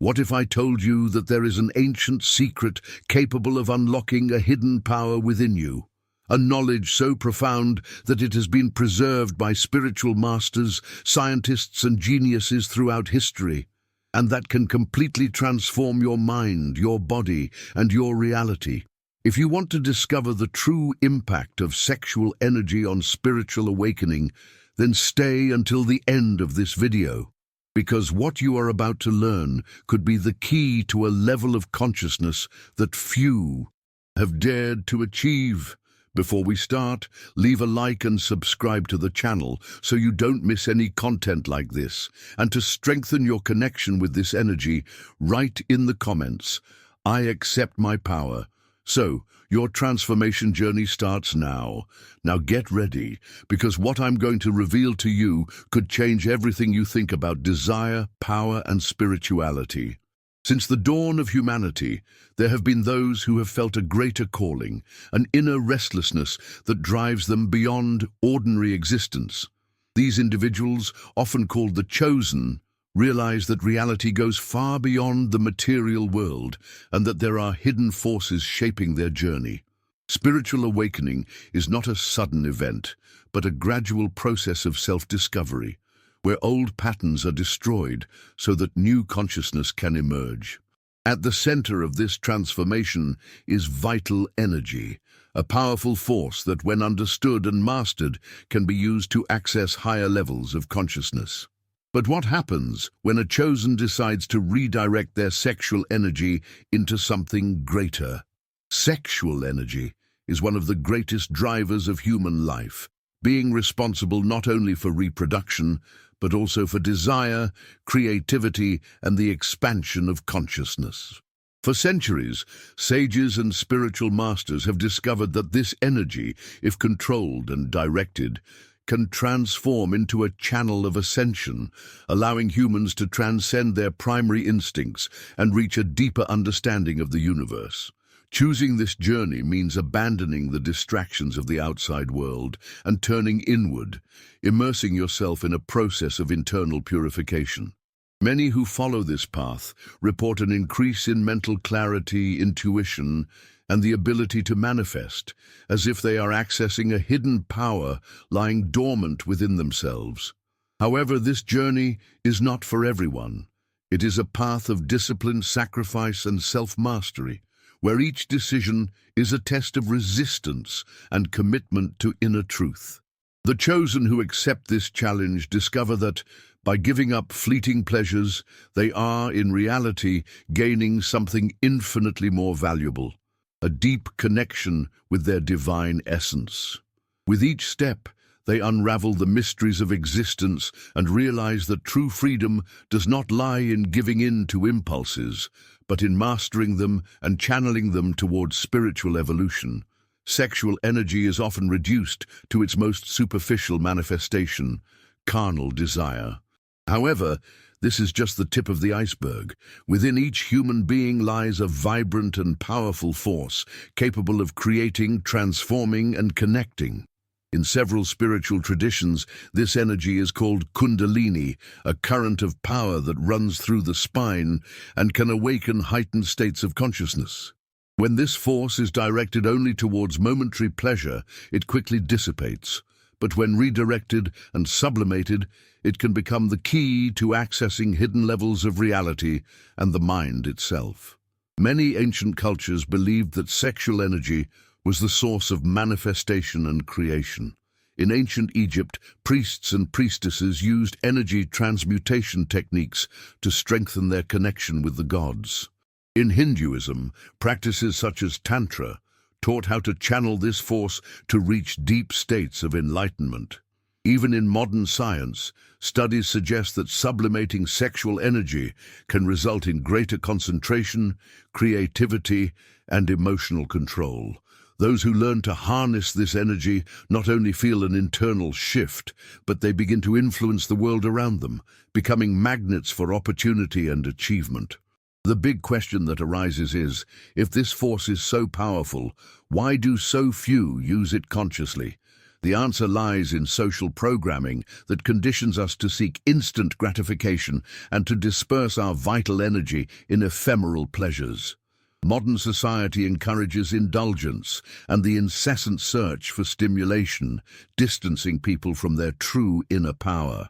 What if I told you that there is an ancient secret capable of unlocking a hidden power within you? A knowledge so profound that it has been preserved by spiritual masters, scientists, and geniuses throughout history, and that can completely transform your mind, your body, and your reality. If you want to discover the true impact of sexual energy on spiritual awakening, then stay until the end of this video, because what you are about to learn could be the key to a level of consciousness that few have dared to achieve. Before we start, leave a like and subscribe to the channel so you don't miss any content like this. And to strengthen your connection with this energy, write in the comments, "I accept my power." So, your transformation journey starts now. Now get ready, because what I'm going to reveal to you could change everything you think about desire, power, and spirituality. Since the dawn of humanity, there have been those who have felt a greater calling, an inner restlessness that drives them beyond ordinary existence. These individuals, often called the chosen, realize that reality goes far beyond the material world and that there are hidden forces shaping their journey. Spiritual awakening is not a sudden event, but a gradual process of self-discovery, where old patterns are destroyed so that new consciousness can emerge. At the center of this transformation is vital energy, a powerful force that, when understood and mastered, can be used to access higher levels of consciousness. But what happens when a chosen decides to redirect their sexual energy into something greater? Sexual energy is one of the greatest drivers of human life, being responsible not only for reproduction, but also for desire, creativity, and the expansion of consciousness. For centuries, sages and spiritual masters have discovered that this energy, if controlled and directed, can transform into a channel of ascension, allowing humans to transcend their primary instincts and reach a deeper understanding of the universe. Choosing this journey means abandoning the distractions of the outside world and turning inward, immersing yourself in a process of internal purification. Many who follow this path report an increase in mental clarity, intuition, and the ability to manifest, as if they are accessing a hidden power lying dormant within themselves. However, this journey is not for everyone. It is a path of discipline, sacrifice, and self-mastery, where each decision is a test of resistance and commitment to inner truth. The chosen who accept this challenge discover that, by giving up fleeting pleasures, they are, in reality, gaining something infinitely more valuable, a deep connection with their divine essence. With each step, they unravel the mysteries of existence and realize that true freedom does not lie in giving in to impulses, but in mastering them and channeling them towards spiritual evolution. Sexual energy is often reduced to its most superficial manifestation, carnal desire. However, this is just the tip of the iceberg. Within each human being lies a vibrant and powerful force, capable of creating, transforming, and connecting. In several spiritual traditions, this energy is called Kundalini, a current of power that runs through the spine and can awaken heightened states of consciousness. When this force is directed only towards momentary pleasure, it quickly dissipates. But when redirected and sublimated, it can become the key to accessing hidden levels of reality and the mind itself. Many ancient cultures believed that sexual energy was the source of manifestation and creation. In ancient Egypt, priests and priestesses used energy transmutation techniques to strengthen their connection with the gods. In Hinduism, practices such as Tantra taught how to channel this force to reach deep states of enlightenment. Even in modern science, studies suggest that sublimating sexual energy can result in greater concentration, creativity, and emotional control. Those who learn to harness this energy not only feel an internal shift, but they begin to influence the world around them, becoming magnets for opportunity and achievement. The big question that arises is, if this force is so powerful, why do so few use it consciously? The answer lies in social programming that conditions us to seek instant gratification and to disperse our vital energy in ephemeral pleasures. Modern society encourages indulgence and the incessant search for stimulation, distancing people from their true inner power.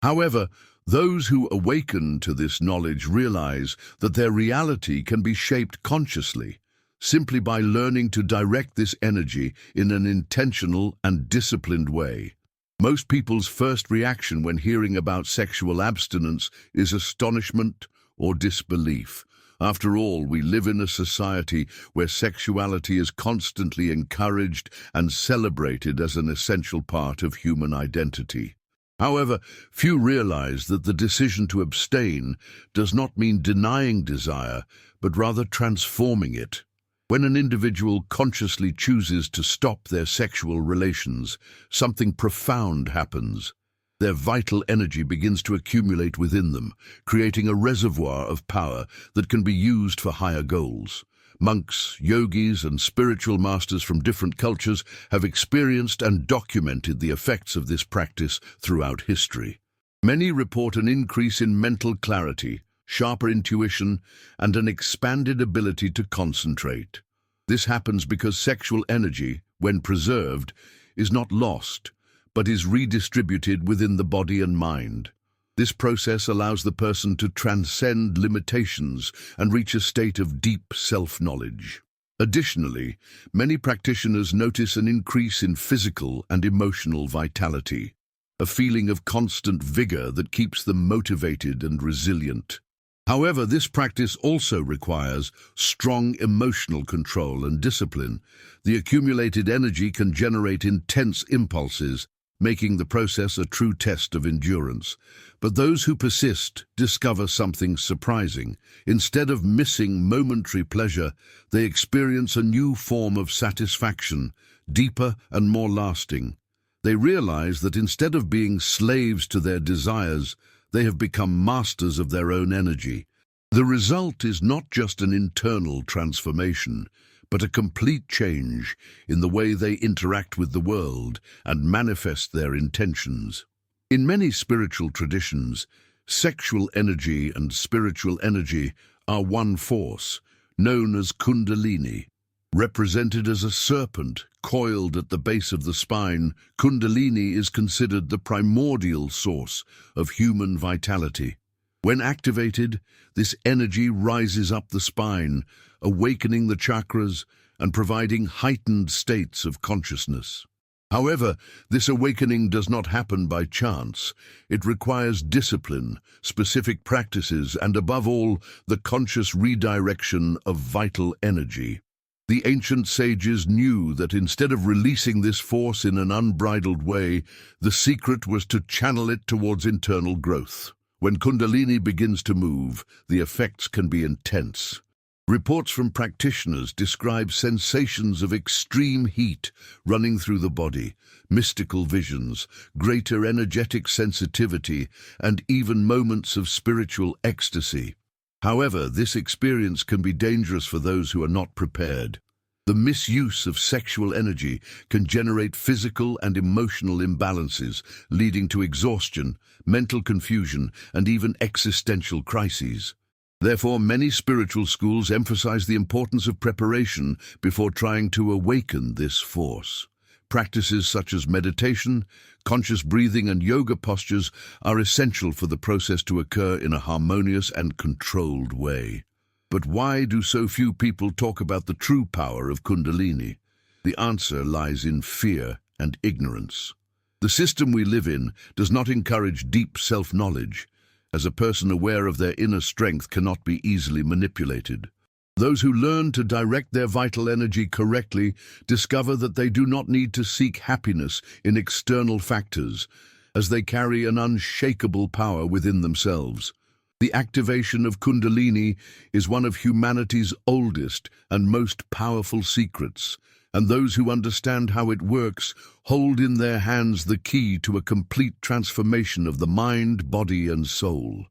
However, those who awaken to this knowledge realize that their reality can be shaped consciously, simply by learning to direct this energy in an intentional and disciplined way. Most people's first reaction when hearing about sexual abstinence is astonishment or disbelief. After all, we live in a society where sexuality is constantly encouraged and celebrated as an essential part of human identity. However, few realize that the decision to abstain does not mean denying desire, but rather transforming it. When an individual consciously chooses to stop their sexual relations, something profound happens. Their vital energy begins to accumulate within them, creating a reservoir of power that can be used for higher goals. Monks, yogis, and spiritual masters from different cultures have experienced and documented the effects of this practice throughout history. Many report an increase in mental clarity, sharper intuition, and an expanded ability to concentrate. This happens because sexual energy, when preserved, is not lost, but is redistributed within the body and mind. This process allows the person to transcend limitations and reach a state of deep self-knowledge. Additionally, many practitioners notice an increase in physical and emotional vitality, a feeling of constant vigor that keeps them motivated and resilient. However, this practice also requires strong emotional control and discipline. The accumulated energy can generate intense impulses, making the process a true test of endurance. But those who persist discover something surprising. Instead of missing momentary pleasure, they experience a new form of satisfaction, deeper and more lasting. They realize that instead of being slaves to their desires, they have become masters of their own energy. The result is not just an internal transformation, but a complete change in the way they interact with the world and manifest their intentions. In many spiritual traditions, sexual energy and spiritual energy are one force, known as Kundalini. Represented as a serpent coiled at the base of the spine, Kundalini is considered the primordial source of human vitality. When activated, this energy rises up the spine, awakening the chakras and providing heightened states of consciousness. However, this awakening does not happen by chance. It requires discipline, specific practices, and above all, the conscious redirection of vital energy. The ancient sages knew that instead of releasing this force in an unbridled way, the secret was to channel it towards internal growth. When Kundalini begins to move, the effects can be intense. Reports from practitioners describe sensations of extreme heat running through the body, mystical visions, greater energetic sensitivity, and even moments of spiritual ecstasy. However, this experience can be dangerous for those who are not prepared. The misuse of sexual energy can generate physical and emotional imbalances, leading to exhaustion, mental confusion, and even existential crises. Therefore, many spiritual schools emphasize the importance of preparation before trying to awaken this force. Practices such as meditation, conscious breathing, and yoga postures are essential for the process to occur in a harmonious and controlled way. But why do so few people talk about the true power of Kundalini? The answer lies in fear and ignorance. The system we live in does not encourage deep self-knowledge, as a person aware of their inner strength cannot be easily manipulated. Those who learn to direct their vital energy correctly discover that they do not need to seek happiness in external factors, as they carry an unshakable power within themselves. The activation of Kundalini is one of humanity's oldest and most powerful secrets, and those who understand how it works hold in their hands the key to a complete transformation of the mind, body, and soul.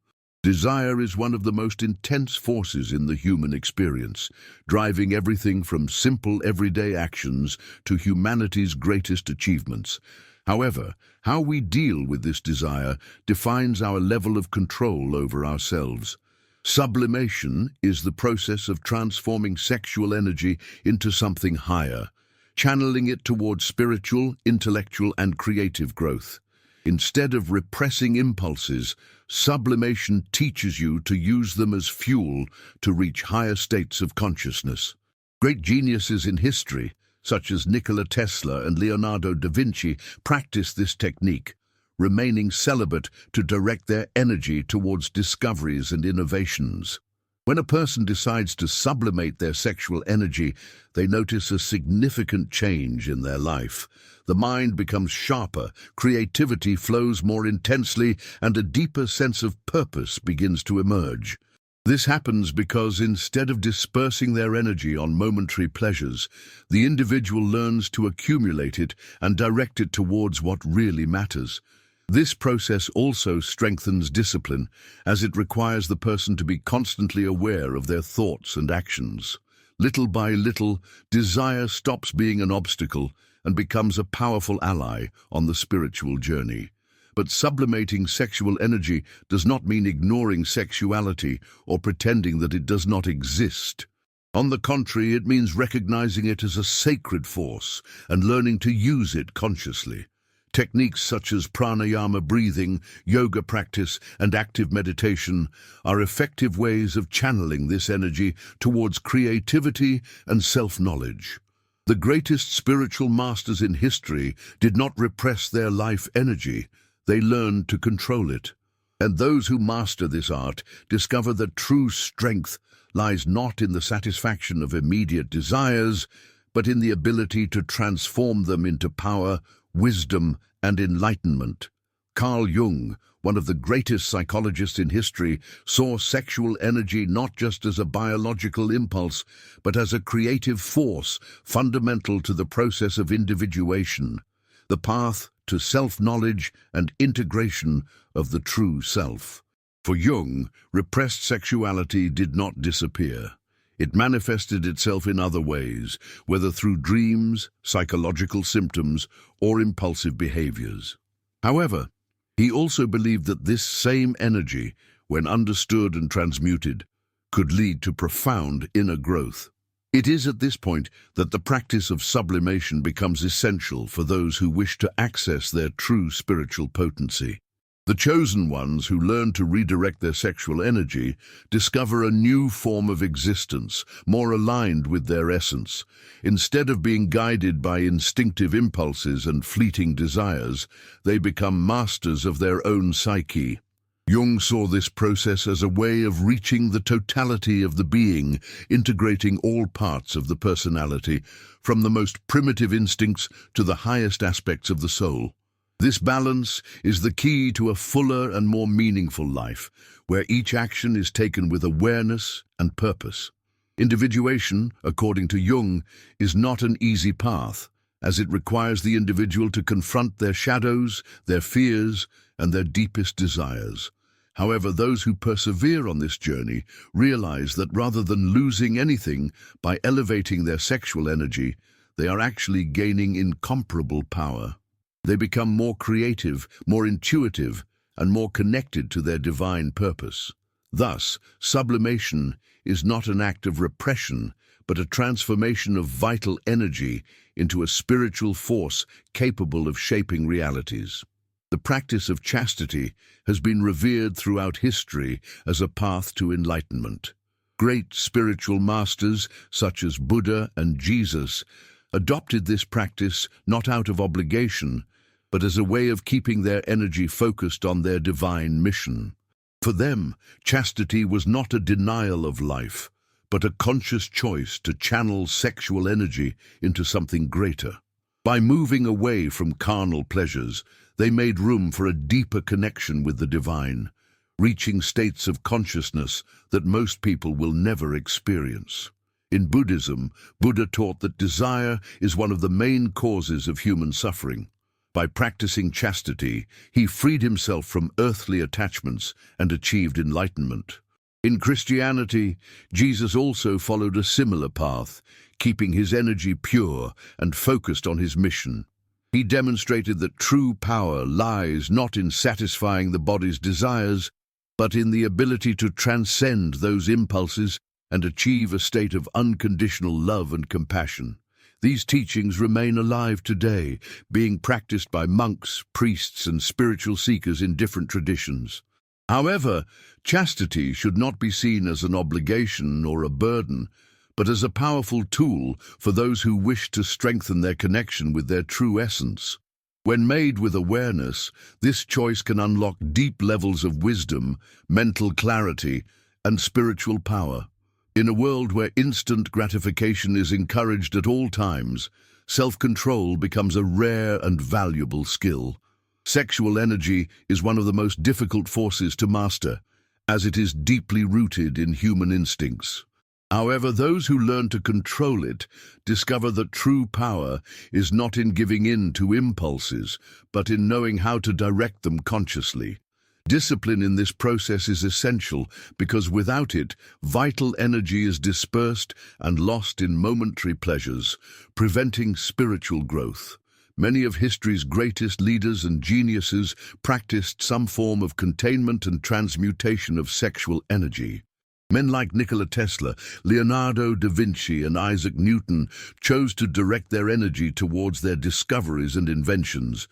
Desire is one of the most intense forces in the human experience, driving everything from simple everyday actions to humanity's greatest achievements. However, how we deal with this desire defines our level of control over ourselves. Sublimation is the process of transforming sexual energy into something higher, channeling it towards spiritual, intellectual, and creative growth. Instead of repressing impulses, sublimation teaches you to use them as fuel to reach higher states of consciousness. Great geniuses in history, such as Nikola Tesla and Leonardo da Vinci, practiced this technique, remaining celibate to direct their energy towards discoveries and innovations. When a person decides to sublimate their sexual energy, they notice a significant change in their life. The mind becomes sharper, creativity flows more intensely, and a deeper sense of purpose begins to emerge. This happens because instead of dispersing their energy on momentary pleasures, the individual learns to accumulate it and direct it towards what really matters. This process also strengthens discipline, as it requires the person to be constantly aware of their thoughts and actions. Little by little, desire stops being an obstacle and becomes a powerful ally on the spiritual journey. But sublimating sexual energy does not mean ignoring sexuality or pretending that it does not exist. On the contrary, it means recognizing it as a sacred force and learning to use it consciously. Techniques such as pranayama breathing, yoga practice, and active meditation are effective ways of channeling this energy towards creativity and self-knowledge. The greatest spiritual masters in history did not repress their life energy, they learned to control it. And those who master this art discover that true strength lies not in the satisfaction of immediate desires, but in the ability to transform them into power, wisdom, and enlightenment. Carl Jung, one of the greatest psychologists in history, saw sexual energy not just as a biological impulse, but as a creative force fundamental to the process of individuation, the path to self-knowledge and integration of the true self. For Jung, repressed sexuality did not disappear. It manifested itself in other ways, whether through dreams, psychological symptoms, or impulsive behaviors. However, he also believed that this same energy, when understood and transmuted, could lead to profound inner growth. It is at this point that the practice of sublimation becomes essential for those who wish to access their true spiritual potency. The chosen ones who learn to redirect their sexual energy discover a new form of existence, more aligned with their essence. Instead of being guided by instinctive impulses and fleeting desires, they become masters of their own psyche. Jung saw this process as a way of reaching the totality of the being, integrating all parts of the personality, from the most primitive instincts to the highest aspects of the soul. This balance is the key to a fuller and more meaningful life, where each action is taken with awareness and purpose. Individuation, according to Jung, is not an easy path, as it requires the individual to confront their shadows, their fears, and their deepest desires. However, those who persevere on this journey realize that rather than losing anything by elevating their sexual energy, they are actually gaining incomparable power. They become more creative, more intuitive, and more connected to their divine purpose. Thus, sublimation is not an act of repression, but a transformation of vital energy into a spiritual force capable of shaping realities. The practice of chastity has been revered throughout history as a path to enlightenment. Great spiritual masters, such as Buddha and Jesus, adopted this practice not out of obligation, but as a way of keeping their energy focused on their divine mission. For them, chastity was not a denial of life, but a conscious choice to channel sexual energy into something greater. By moving away from carnal pleasures, they made room for a deeper connection with the divine, reaching states of consciousness that most people will never experience. In Buddhism, Buddha taught that desire is one of the main causes of human suffering. By practicing chastity, he freed himself from earthly attachments and achieved enlightenment. In Christianity, Jesus also followed a similar path, keeping his energy pure and focused on his mission. He demonstrated that true power lies not in satisfying the body's desires, but in the ability to transcend those impulses and achieve a state of unconditional love and compassion. These teachings remain alive today, being practiced by monks, priests, and spiritual seekers in different traditions. However, chastity should not be seen as an obligation or a burden, but as a powerful tool for those who wish to strengthen their connection with their true essence. When made with awareness, this choice can unlock deep levels of wisdom, mental clarity, and spiritual power. In a world where instant gratification is encouraged at all times, self-control becomes a rare and valuable skill. Sexual energy is one of the most difficult forces to master, as it is deeply rooted in human instincts. However, those who learn to control it discover that true power is not in giving in to impulses, but in knowing how to direct them consciously. Discipline in this process is essential because without it, vital energy is dispersed and lost in momentary pleasures, preventing spiritual growth. Many of history's greatest leaders and geniuses practiced some form of containment and transmutation of sexual energy. Men like Nikola Tesla, Leonardo da Vinci, and Isaac Newton chose to direct their energy towards their discoveries and inventions,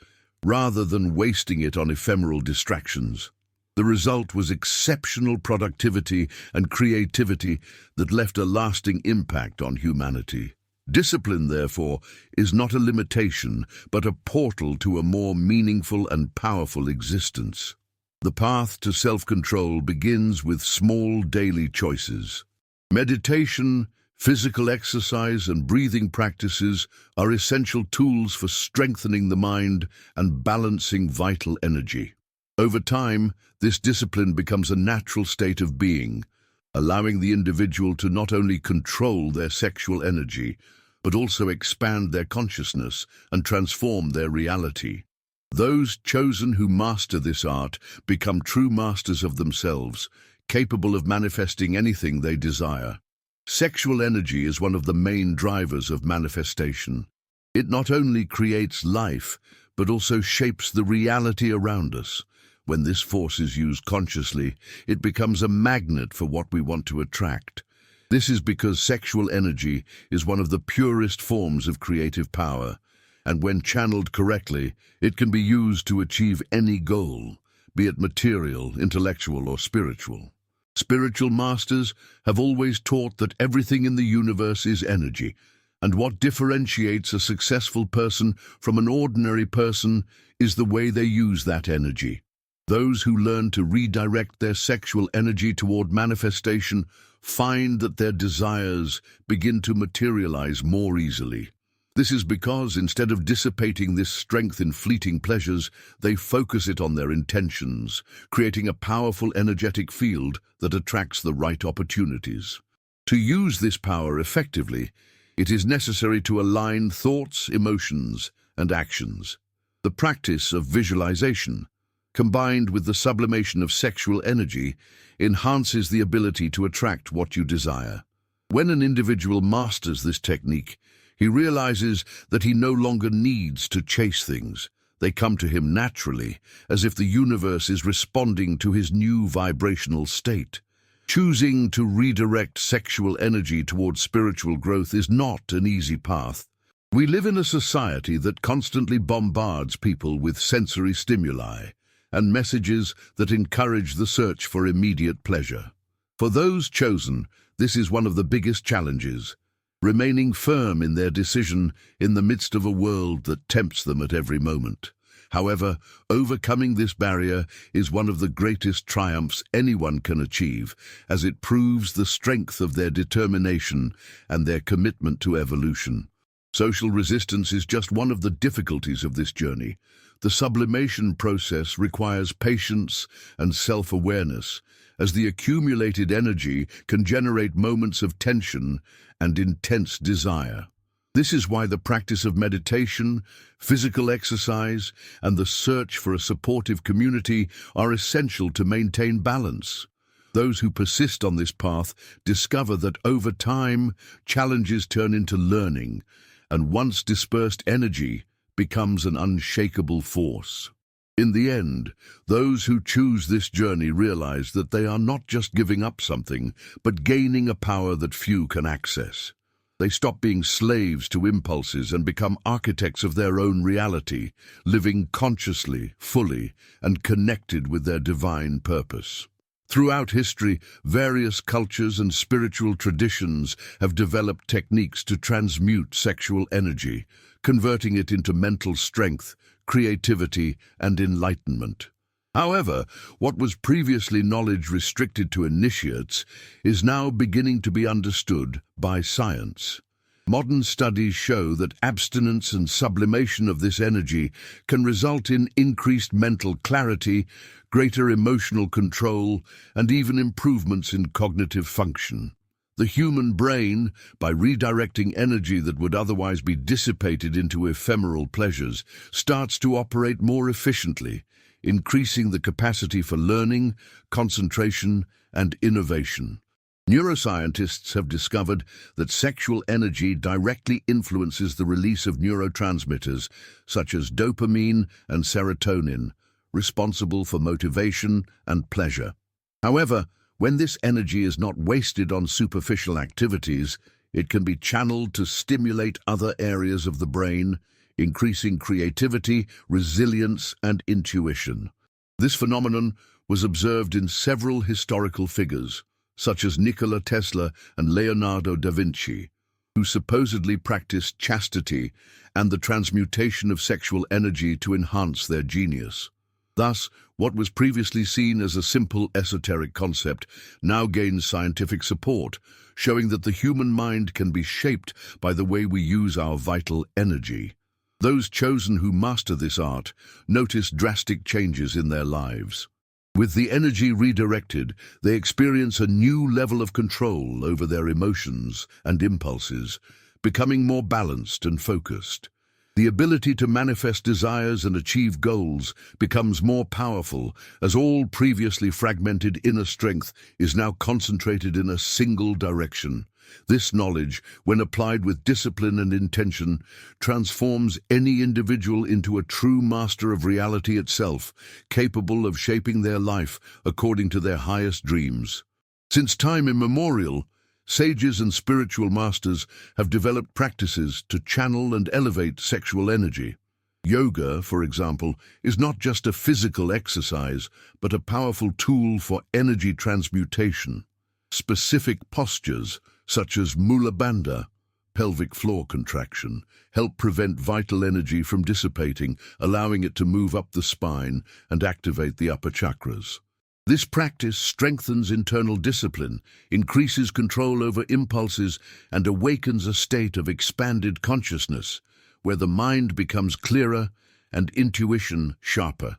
rather than wasting it on ephemeral distractions. The result was exceptional productivity and creativity that left a lasting impact on humanity. Discipline, therefore, is not a limitation, but a portal to a more meaningful and powerful existence. The path to self-control begins with small daily choices. Meditation, physical exercise, and breathing practices are essential tools for strengthening the mind and balancing vital energy. Over time, this discipline becomes a natural state of being, allowing the individual to not only control their sexual energy, but also expand their consciousness and transform their reality. Those chosen who master this art become true masters of themselves, capable of manifesting anything they desire. Sexual energy is one of the main drivers of manifestation. It not only creates life, but also shapes the reality around us. When this force is used consciously, it becomes a magnet for what we want to attract. This is because sexual energy is one of the purest forms of creative power, and when channeled correctly, it can be used to achieve any goal, be it material, intellectual, or spiritual. Spiritual masters have always taught that everything in the universe is energy, and what differentiates a successful person from an ordinary person is the way they use that energy. Those who learn to redirect their sexual energy toward manifestation find that their desires begin to materialize more easily. This is because instead of dissipating this strength in fleeting pleasures, they focus it on their intentions, creating a powerful energetic field that attracts the right opportunities. To use this power effectively, it is necessary to align thoughts, emotions, and actions. The practice of visualization, combined with the sublimation of sexual energy, enhances the ability to attract what you desire. When an individual masters this technique, he realizes that he no longer needs to chase things. They come to him naturally, as if the universe is responding to his new vibrational state. Choosing to redirect sexual energy towards spiritual growth is not an easy path. We live in a society that constantly bombards people with sensory stimuli and messages that encourage the search for immediate pleasure. For those chosen, this is one of the biggest challenges, remaining firm in their decision in the midst of a world that tempts them at every moment. However, overcoming this barrier is one of the greatest triumphs anyone can achieve, as it proves the strength of their determination and their commitment to evolution. Social resistance is just one of the difficulties of this journey. The sublimation process requires patience and self-awareness, as the accumulated energy can generate moments of tension and intense desire. This is why the practice of meditation, physical exercise, and the search for a supportive community are essential to maintain balance. Those who persist on this path discover that over time, challenges turn into learning, and once dispersed energy becomes an unshakable force. In the end, those who choose this journey realize that they are not just giving up something, but gaining a power that few can access. They stop being slaves to impulses and become architects of their own reality, living consciously, fully, and connected with their divine purpose. Throughout history, various cultures and spiritual traditions have developed techniques to transmute sexual energy, converting it into mental strength, creativity, and enlightenment. However, what was previously knowledge restricted to initiates is now beginning to be understood by science. Modern studies show that abstinence and sublimation of this energy can result in increased mental clarity, greater emotional control, and even improvements in cognitive function. The human brain, by redirecting energy that would otherwise be dissipated into ephemeral pleasures, starts to operate more efficiently, increasing the capacity for learning, concentration, and innovation. Neuroscientists have discovered that sexual energy directly influences the release of neurotransmitters such as dopamine and serotonin, responsible for motivation and pleasure. However, when this energy is not wasted on superficial activities, it can be channeled to stimulate other areas of the brain, increasing creativity, resilience, and intuition. This phenomenon was observed in several historical figures, such as Nikola Tesla and Leonardo da Vinci, who supposedly practiced chastity and the transmutation of sexual energy to enhance their genius. Thus, what was previously seen as a simple esoteric concept now gains scientific support, showing that the human mind can be shaped by the way we use our vital energy. Those chosen who master this art notice drastic changes in their lives. With the energy redirected, they experience a new level of control over their emotions and impulses, becoming more balanced and focused. The ability to manifest desires and achieve goals becomes more powerful as all previously fragmented inner strength is now concentrated in a single direction. This knowledge, when applied with discipline and intention, transforms any individual into a true master of reality itself, capable of shaping their life according to their highest dreams. Since time immemorial, sages and spiritual masters have developed practices to channel and elevate sexual energy. Yoga, for example, is not just a physical exercise, but a powerful tool for energy transmutation. Specific postures, such as Mula Bandha, pelvic floor contraction, help prevent vital energy from dissipating, allowing it to move up the spine and activate the upper chakras. This practice strengthens internal discipline, increases control over impulses, and awakens a state of expanded consciousness, where the mind becomes clearer and intuition sharper.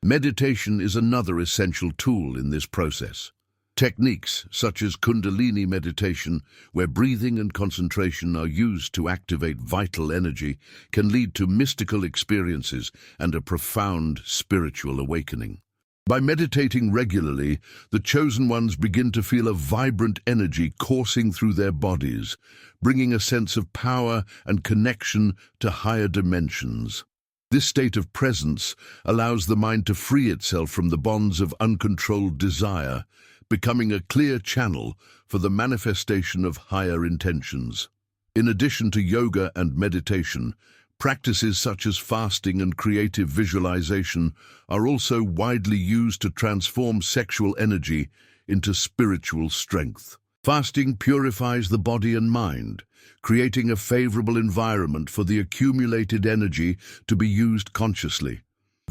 Meditation is another essential tool in this process. Techniques such as Kundalini meditation, where breathing and concentration are used to activate vital energy, can lead to mystical experiences and a profound spiritual awakening. By meditating regularly, the chosen ones begin to feel a vibrant energy coursing through their bodies, bringing a sense of power and connection to higher dimensions. This state of presence allows the mind to free itself from the bonds of uncontrolled desire, becoming a clear channel for the manifestation of higher intentions. In addition to yoga and meditation, practices such as fasting and creative visualization are also widely used to transform sexual energy into spiritual strength. Fasting purifies the body and mind, creating a favorable environment for the accumulated energy to be used consciously.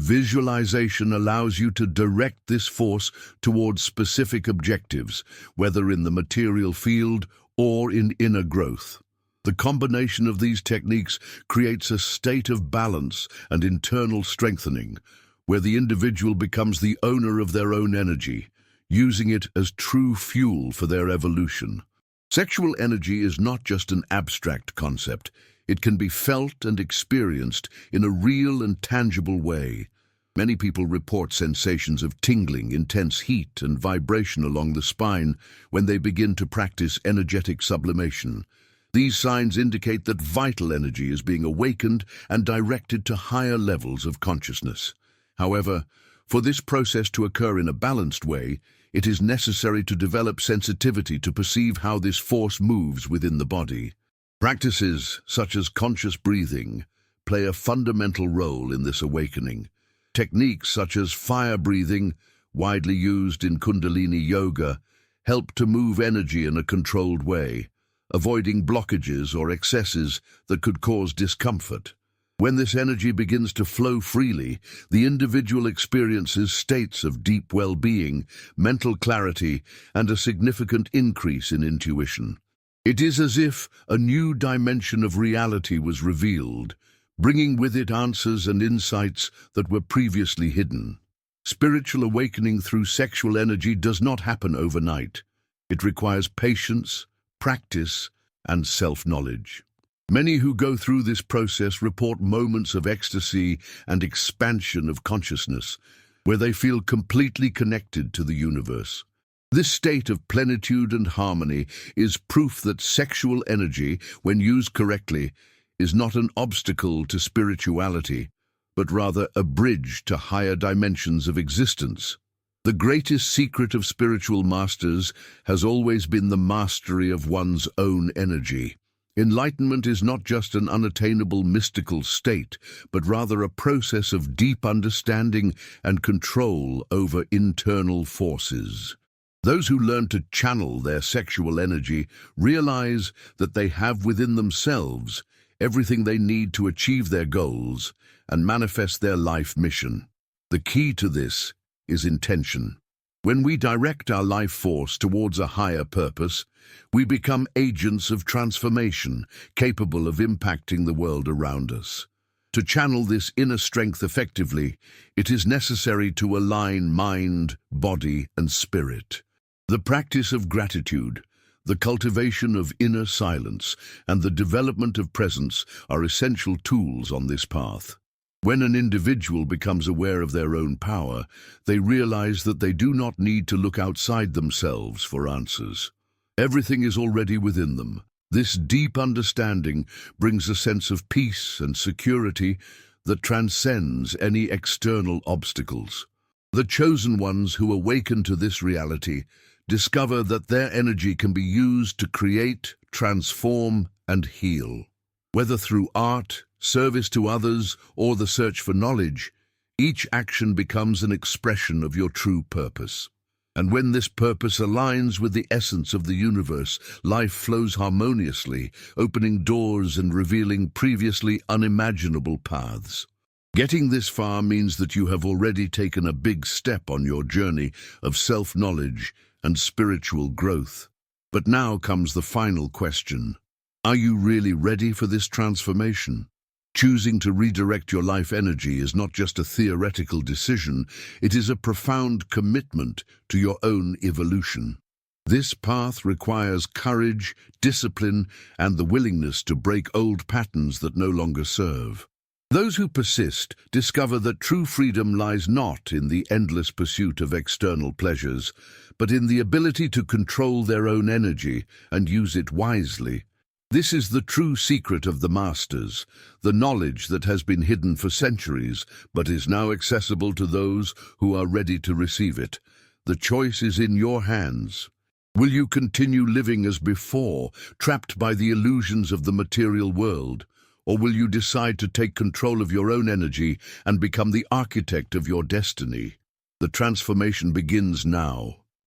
Visualization allows you to direct this force towards specific objectives, whether in the material field or in inner growth. The combination of these techniques creates a state of balance and internal strengthening, where the individual becomes the owner of their own energy, using it as true fuel for their evolution. Sexual energy is not just an abstract concept, It can be felt and experienced in a real and tangible way. Many people report sensations of tingling, intense heat, and vibration along the spine when they begin to practice energetic sublimation. These signs indicate that vital energy is being awakened and directed to higher levels of consciousness. However, for this process to occur in a balanced way, it is necessary to develop sensitivity to perceive how this force moves within the body. Practices such as conscious breathing play a fundamental role in this awakening. Techniques such as fire breathing, widely used in Kundalini yoga, help to move energy in a controlled way, avoiding blockages or excesses that could cause discomfort. When this energy begins to flow freely, the individual experiences states of deep well-being, mental clarity, and a significant increase in intuition. It is as if a new dimension of reality was revealed, bringing with it answers and insights that were previously hidden. Spiritual awakening through sexual energy does not happen overnight. It requires patience, practice, and self-knowledge. Many who go through this process report moments of ecstasy and expansion of consciousness, where they feel completely connected to the universe. This state of plenitude and harmony is proof that sexual energy, when used correctly, is not an obstacle to spirituality, but rather a bridge to higher dimensions of existence. The greatest secret of spiritual masters has always been the mastery of one's own energy. Enlightenment is not just an unattainable mystical state, but rather a process of deep understanding and control over internal forces. Those who learn to channel their sexual energy realize that they have within themselves everything they need to achieve their goals and manifest their life mission. The key to this is intention. When we direct our life force towards a higher purpose, we become agents of transformation, capable of impacting the world around us. To channel this inner strength effectively, it is necessary to align mind, body, and spirit. The practice of gratitude, the cultivation of inner silence, and the development of presence are essential tools on this path. When an individual becomes aware of their own power, they realize that they do not need to look outside themselves for answers. Everything is already within them. This deep understanding brings a sense of peace and security that transcends any external obstacles. The chosen ones who awaken to this reality discover that their energy can be used to create, transform, and heal. Whether through art, service to others, or the search for knowledge, each action becomes an expression of your true purpose. And when this purpose aligns with the essence of the universe, life flows harmoniously, opening doors and revealing previously unimaginable paths. Getting this far means that you have already taken a big step on your journey of self-knowledge and spiritual growth. But now comes the final question. Are you really ready for this transformation? Choosing to redirect your life energy is not just a theoretical decision, it is a profound commitment to your own evolution. This path requires courage, discipline, and the willingness to break old patterns that no longer serve. Those who persist discover that true freedom lies not in the endless pursuit of external pleasures, but in the ability to control their own energy and use it wisely. This is the true secret of the masters, the knowledge that has been hidden for centuries, but is now accessible to those who are ready to receive it. The choice is in your hands. Will you continue living as before, trapped by the illusions of the material world? Or will you decide to take control of your own energy and become the architect of your destiny? The transformation begins now.